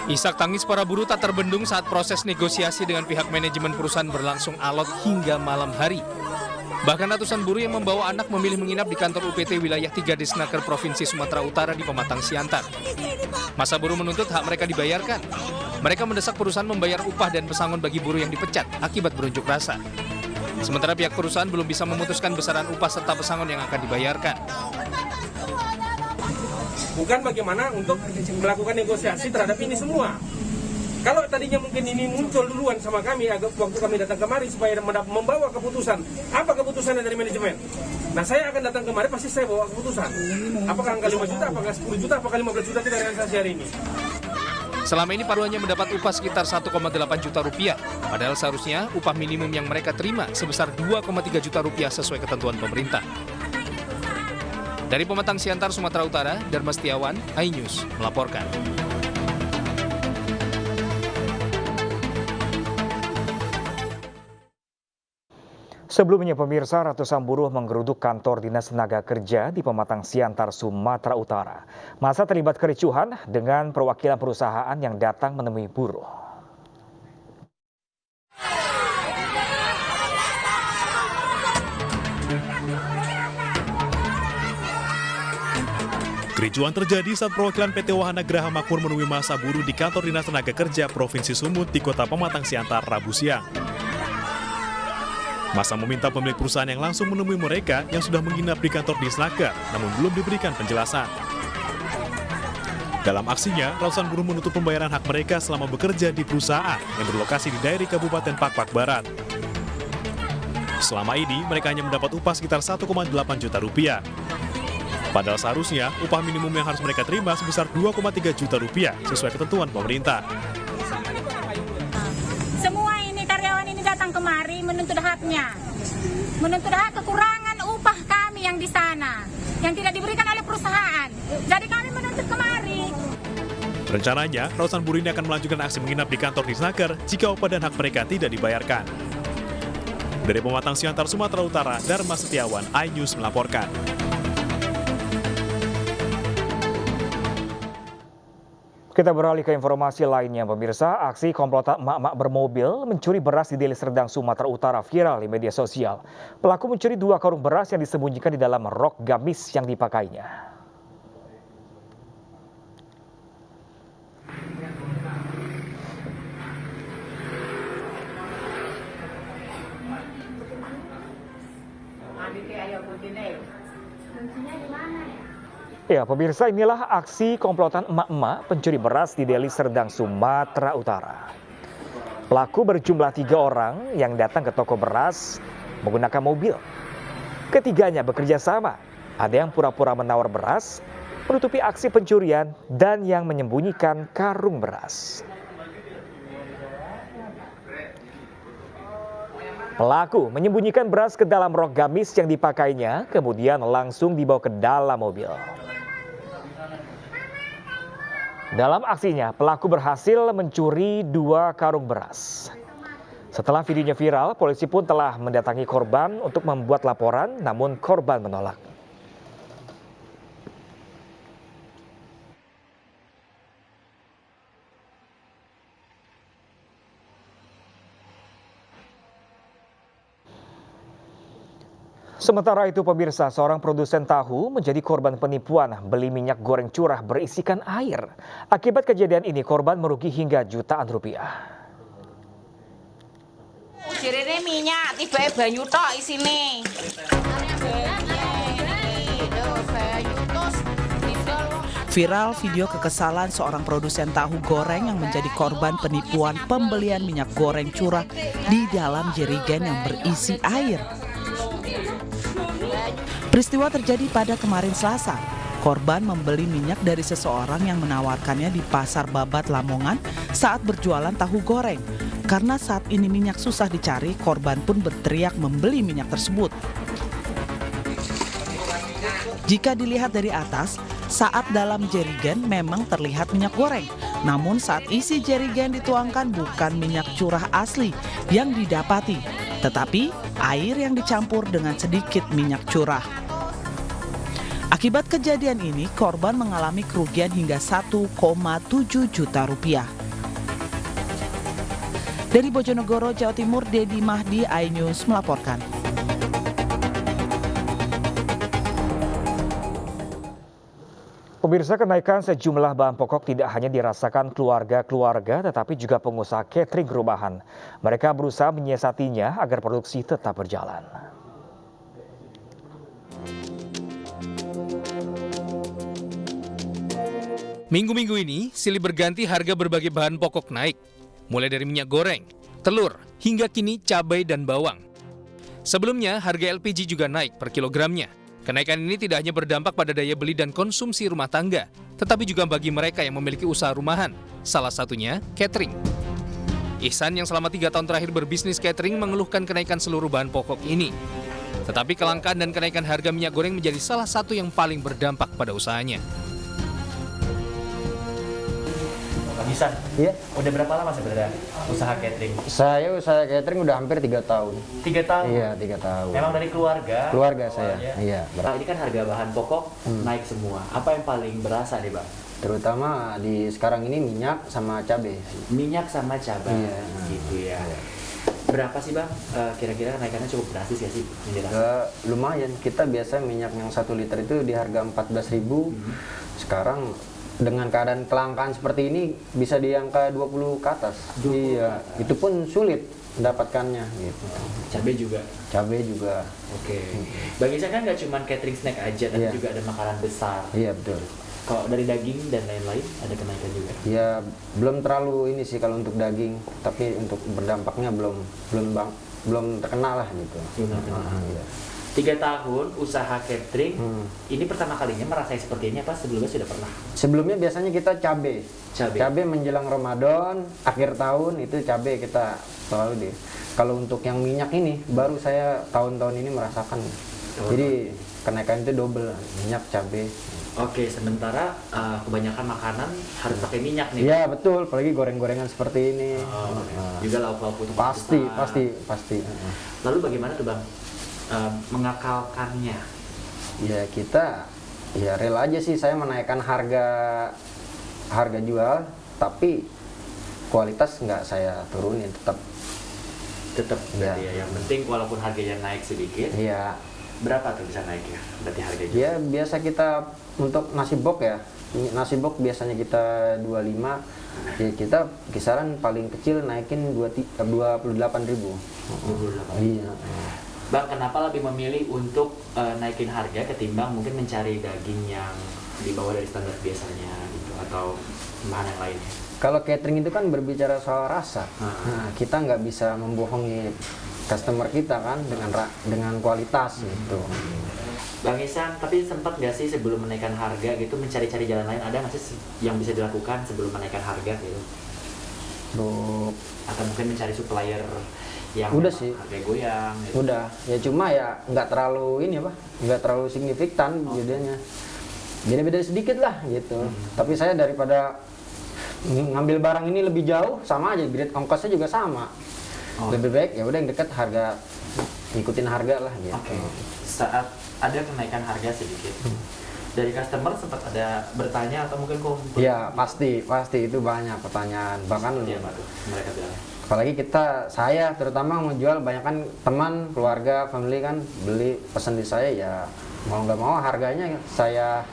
Isak tangis para buruh tak terbendung saat proses negosiasi dengan pihak manajemen perusahaan berlangsung alot hingga malam hari. Bahkan ratusan buruh yang membawa anak memilih menginap di kantor UPT wilayah 3 Disnaker Provinsi Sumatera Utara di Pematang Siantar. Masa buruh menuntut hak mereka dibayarkan. Mereka mendesak perusahaan membayar upah dan pesangon bagi buruh yang dipecat akibat berunjuk rasa. Sementara pihak perusahaan belum bisa memutuskan besaran upah serta pesangon yang akan dibayarkan. Bukan bagaimana untuk melakukan negosiasi terhadap ini semua. Kalau tadinya mungkin ini muncul duluan sama kami waktu kami datang kemari supaya membawa keputusan. Apa keputusannya dari manajemen? Nah, saya akan datang kemari pasti saya bawa keputusan. Apakah angka 5 juta, apakah 10 juta, apakah 15 juta kita realisasi hari ini. Selama ini Paru hanya mendapat upah sekitar 1,8 juta rupiah. Padahal seharusnya upah minimum yang mereka terima sebesar 2,3 juta rupiah sesuai ketentuan pemerintah. Dari Pematang Siantar, Sumatera Utara, Dharma Setiawan, iNews melaporkan. Sebelumnya pemirsa, ratusan buruh menggeruduk kantor Dinas Tenaga Kerja di Pematang Siantar, Sumatera Utara. Masa terlibat kericuhan dengan perwakilan perusahaan yang datang menemui buruh. Kericuhan terjadi saat perwakilan PT Wahana Graha Makmur menemui masa buruh di kantor Dinas Tenaga Kerja Provinsi Sumut di Kota Pematang Siantar, Rabu siang. Masa meminta pemilik perusahaan yang langsung menemui mereka yang sudah menginap di kantor Disnaker, namun belum diberikan penjelasan. Dalam aksinya, ratusan buruh menuntut pembayaran hak mereka selama bekerja di perusahaan yang berlokasi di daerah Kabupaten Pakpak Barat. Selama ini, mereka hanya mendapat upah sekitar 1,8 juta rupiah. Padahal seharusnya upah minimum yang harus mereka terima sebesar 2,3 juta rupiah sesuai ketentuan pemerintah. Semua ini karyawan ini datang kemari menuntut haknya. Menuntut hak kekurangan upah kami yang di sana, yang tidak diberikan oleh perusahaan. Jadi kami menuntut kemari. Rencananya, ratusan buruh ini akan melanjutkan aksi menginap di kantor Disnaker jika upah dan hak mereka tidak dibayarkan. Dari Pematang Siantar, Sumatera Utara, Dharma Setiawan, iNews melaporkan. Kita beralih ke informasi lainnya, pemirsa. Aksi komplotan emak-emak bermobil mencuri beras di Deli Serdang, Sumatera Utara viral di media sosial. Pelaku mencuri 2 karung beras yang disembunyikan di dalam rok gamis yang dipakainya. Ya, pemirsa, inilah aksi komplotan emak-emak pencuri beras di Deli Serdang, Sumatera Utara. Pelaku berjumlah 3 orang yang datang ke toko beras menggunakan mobil. Ketiganya bekerja sama. Ada yang pura-pura menawar beras, menutupi aksi pencurian, dan yang menyembunyikan karung beras. Pelaku menyembunyikan beras ke dalam rok gamis yang dipakainya, kemudian langsung dibawa ke dalam mobil. Dalam aksinya, pelaku berhasil mencuri 2 karung beras. Setelah videonya viral, polisi pun telah mendatangi korban untuk membuat laporan, namun korban menolak. Sementara itu pemirsa, seorang produsen tahu menjadi korban penipuan beli minyak goreng curah berisikan air. Akibat kejadian ini korban merugi hingga jutaan rupiah. Jirene minyak tiba banyu tok isine. Viral video kekesalan seorang produsen tahu goreng yang menjadi korban penipuan pembelian minyak goreng curah di dalam jerigen yang berisi air. Peristiwa terjadi pada kemarin Selasa. Korban membeli minyak dari seseorang yang menawarkannya di Pasar Babat, Lamongan saat berjualan tahu goreng. Karena saat ini minyak susah dicari, korban pun berteriak membeli minyak tersebut. Jika dilihat dari atas, saat dalam jerigen memang terlihat minyak goreng. Namun saat isi jerigen dituangkan bukan minyak curah asli yang didapati, tetapi air yang dicampur dengan sedikit minyak curah. Akibat kejadian ini, korban mengalami kerugian hingga 1,7 juta rupiah. Dari Bojonegoro, Jawa Timur, Dedi Mahdi, iNews melaporkan. Pemirsa, kenaikan sejumlah bahan pokok tidak hanya dirasakan keluarga-keluarga tetapi juga pengusaha catering rumahan. Mereka berusaha menyiasatinya agar produksi tetap berjalan. Minggu-minggu ini, silih berganti harga berbagai bahan pokok naik. Mulai dari minyak goreng, telur, hingga kini cabai dan bawang. Sebelumnya, harga LPG juga naik per kilogramnya. Kenaikan ini tidak hanya berdampak pada daya beli dan konsumsi rumah tangga, tetapi juga bagi mereka yang memiliki usaha rumahan, salah satunya catering. Ihsan yang selama 3 tahun terakhir berbisnis catering mengeluhkan kenaikan seluruh bahan pokok ini. Tetapi kelangkaan dan kenaikan harga minyak goreng menjadi salah satu yang paling berdampak pada usahanya. Ihsan, Iya, udah berapa lama sebenarnya usaha catering? saya usaha catering udah hampir 3 tahun. 3 tahun? Iya, 3 tahun. Memang dari keluarga? Keluarga saya, awalnya. iya. Nah, ini kan harga bahan pokok naik semua. Apa yang paling berasa nih, Bang? Terutama di sekarang ini minyak sama cabai. Minyak sama cabai, Iya. gitu ya. Berapa sih, Bang? Kira-kira kenaikannya cukup drastis ya sih? Yang dirasa? Lumayan, kita biasa minyak yang 1 liter itu di harga 14.000. Sekarang dengan keadaan kelangkaan seperti ini bisa di angka 20 ke atas. 20 Iya, itu pun sulit mendapatkannya gitu. Cabai juga? Cabai juga. Oke. Bagi saya kan nggak cuma catering snack aja, tapi Iya. juga ada makanan besar. Iya, betul. Kalau dari daging dan lain-lain ada kenaikan juga? Ya, belum terlalu ini sih kalau untuk daging, tapi untuk berdampaknya belum terkena lah gitu. Belum terkena. Iya. 3 tahun usaha catering, ini pertama kalinya merasakan seperti ini apa sebelumnya sudah pernah? Sebelumnya biasanya kita cabai. Cabai Menjelang Ramadan, akhir tahun itu cabai kita selalu deh. Kalau untuk yang minyak ini baru saya tahun-tahun ini merasakan. Jadi kenaikan itu double, minyak, cabai. Oke, sementara kebanyakan makanan harus pakai minyak nih. Iya, betul, apalagi goreng-gorengan seperti ini. Juga lauk-lauk itu Pasti. Lalu bagaimana tuh, Bang? Mengakalkannya? Ya kita ya rela aja sih saya menaikkan harga jual, tapi kualitas nggak saya turunin, tetap berarti ya. Yang penting walaupun harganya naik sedikit. Iya. Berapa tuh bisa naik ya? Berarti harganya? Ya biasa kita untuk nasi box ya. Nasi box biasanya kita 25. Ya kita kisaran paling kecil naikin 28.000. 28. Iya. Bang, kenapa lebih memilih untuk naikin harga ketimbang mungkin mencari daging yang di bawah dari standar biasanya gitu, atau bahan yang lainnya? Kalau catering itu kan berbicara soal rasa. Nah, kita nggak bisa membohongi customer kita kan dengan kualitas gitu. Bang Ihsan, tapi sempat nggak sih sebelum menaikkan harga gitu mencari-cari jalan lain? Ada nggak sih yang bisa dilakukan sebelum menaikkan harga gitu? Atau mungkin mencari supplier yang udah sih harga goyang gitu. Udah ya, cuma ya nggak terlalu nggak terlalu signifikan jadinya, beda-beda sedikit lah gitu. Tapi saya daripada ngambil barang ini lebih jauh sama aja, grade ongkosnya juga sama. Lebih baik ya udah yang dekat harga, ikutin harga lah gitu. Oke. Saat ada kenaikan harga sedikit, dari customer sempat ada bertanya atau mungkin kumpul? Ya pasti itu banyak pertanyaan, bahkan mereka bilang. Apalagi saya terutama menjual, banyak kan teman, keluarga, family kan beli pesan di saya, ya mau nggak mau harganya saya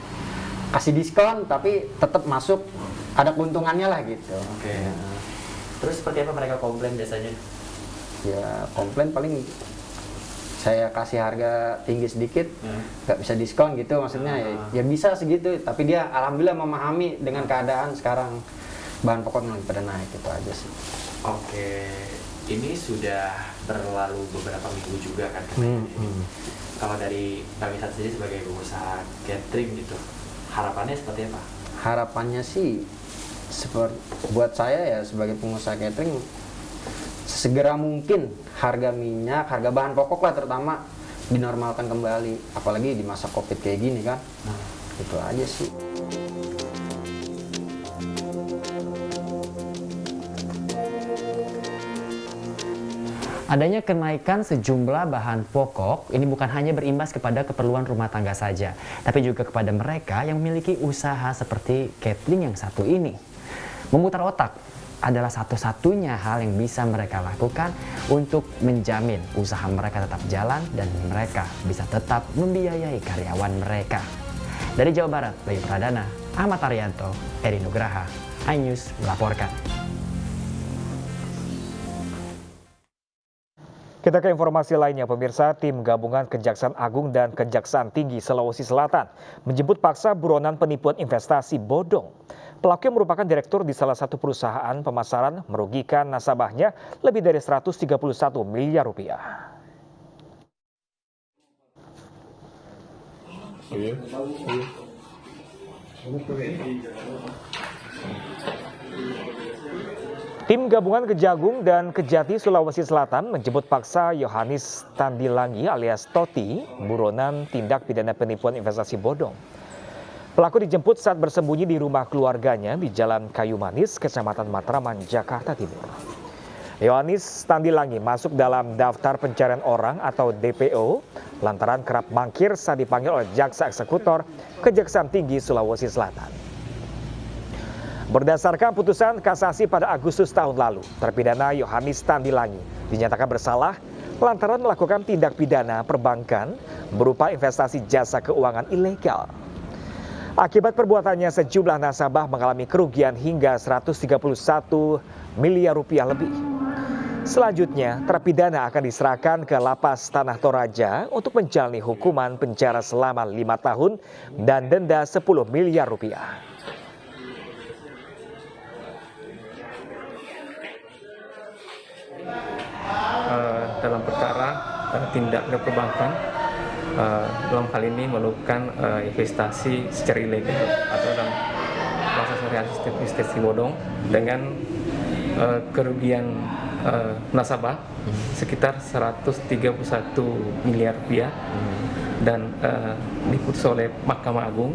kasih diskon, tapi tetap masuk, ada keuntungannya lah gitu. Oke. Terus seperti apa mereka komplain biasanya? Ya komplain paling saya kasih harga tinggi sedikit, nggak bisa diskon gitu maksudnya. Ya bisa segitu, tapi dia alhamdulillah memahami dengan keadaan sekarang bahan pokok yang pada naik, itu aja sih. Oke, ini sudah berlalu beberapa minggu juga kan Kalau dari Bang Ihsan sendiri sebagai pengusaha catering gitu, harapannya seperti apa? Harapannya sih buat saya ya sebagai pengusaha catering, segera mungkin harga minyak, harga bahan pokok lah terutama dinormalkan kembali, apalagi di masa Covid kayak gini kan. Itu aja sih. Adanya kenaikan sejumlah bahan pokok ini bukan hanya berimbas kepada keperluan rumah tangga saja, tapi juga kepada mereka yang memiliki usaha seperti catering yang satu ini. Memutar otak, adalah satu-satunya hal yang bisa mereka lakukan untuk menjamin usaha mereka tetap jalan dan mereka bisa tetap membiayai karyawan mereka. Dari Jawa Barat, Bayu Pradana, Ahmad Arianto, Eri Nugraha, iNews melaporkan. Kita ke informasi lainnya, pemirsa. Tim gabungan Kejaksaan Agung dan Kejaksaan Tinggi Sulawesi Selatan menjemput paksa buronan penipuan investasi bodong. Pelaku yang merupakan direktur di salah satu perusahaan pemasaran merugikan nasabahnya lebih dari 131 miliar rupiah. Tim gabungan Kejagung dan Kejati Sulawesi Selatan menjemput paksa Yohanis Tandilangi alias Toti, buronan tindak pidana penipuan investasi bodong. Pelaku dijemput saat bersembunyi di rumah keluarganya di Jalan Kayu Manis, Kecamatan Matraman, Jakarta Timur. Yohanis Tandilangi masuk dalam daftar pencarian orang atau DPO lantaran kerap mangkir saat dipanggil oleh jaksa eksekutor Kejaksaan Tinggi Sulawesi Selatan. Berdasarkan putusan kasasi pada Agustus tahun lalu, terpidana Yohanis Tandilangi dinyatakan bersalah lantaran melakukan tindak pidana perbankan berupa investasi jasa keuangan ilegal. Akibat perbuatannya, sejumlah nasabah mengalami kerugian hingga 131 miliar rupiah lebih. Selanjutnya, terpidana akan diserahkan ke Lapas Tanah Toraja untuk menjalani hukuman penjara selama 5 tahun dan denda 10 miliar rupiah. Dalam perkara tindak pidana perbankan, dalam hal ini melakukan investasi secara ilegal atau dalam bahasa syariah investasi bodong dengan kerugian nasabah sekitar 131 miliar rupiah dan diputus oleh Mahkamah Agung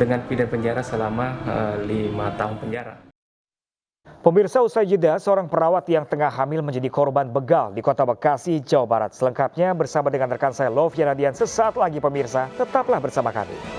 dengan pidana penjara selama 5 tahun penjara. Pemirsa, usai jeda, seorang perawat yang tengah hamil menjadi korban begal di Kota Bekasi, Jawa Barat. Selengkapnya bersama dengan rekan saya Loviana Dian sesaat lagi, pemirsa. Tetaplah bersama kami.